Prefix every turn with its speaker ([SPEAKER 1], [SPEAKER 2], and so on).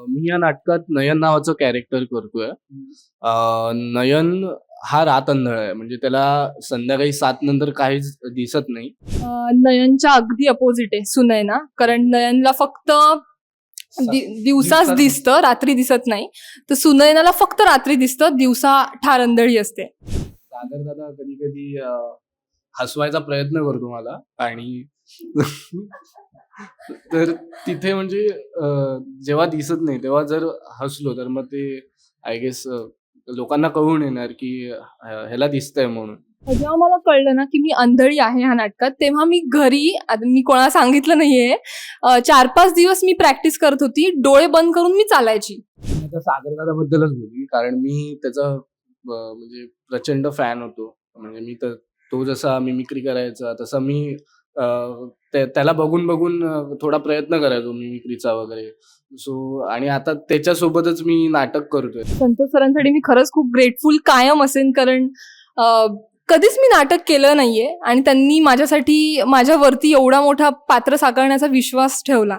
[SPEAKER 1] मी या नाटकात नयन नावाचं कॅरेक्टर करतोय. नयन हा रातअंधळ आहे. म्हणजे त्याला संध्याकाळी 7 नंतर काहीच दिसत नाही.
[SPEAKER 2] नयनच्या अगदी अपोजिट आहे सुनयना. कारण नयनला फक्त दिवसाच
[SPEAKER 1] दिवसात
[SPEAKER 2] दिसतं, रात्री दिसत नाही. तर सुनयनाला फक्त रात्री दिसतं, दिवसा ठार अंधळी असते.
[SPEAKER 1] सागर दादा कधी-कधी हसवायचा प्रयत्न करतो मला आणि तर तिथे म्हणजे जेव्हा दिसत नाही तेव्हा जर हसलो तर मग ते आय गेस लोकांना कळून येणार की ह्याला दिसतंय म्हणून.
[SPEAKER 2] जेव्हा मला कळलं ना की मी अंधळी आहे ह्या नाटकात, तेव्हा मी घरी, आता मी कोणाला सांगितलं नाहीये, 4-5 दिवस मी प्रॅक्टिस करत होती. डोळे बंद करून मी चालायची.
[SPEAKER 1] मी आता सागर दादाबद्दलच बोलली कारण मी त्याचा म्हणजे प्रचंड फॅन होतो. म्हणजे मी तर तो जसा मिमिक्री करायचा तसा मी त्याला बघून थोडा प्रयत्न करायचो मिमिक्रीचा वगैरे. सो आणि आता त्याच्यासोबतच मी नाटक करतोय.
[SPEAKER 2] संतोष सरांसाठी मी खरंच खूप ग्रेटफुल कायम असेन. कारण कधीच मी नाटक केलं नाहीये आणि त्यांनी माझ्यासाठी, माझ्यावरती एवढा मोठा पात्र साकारण्याचा विश्वास ठेवला.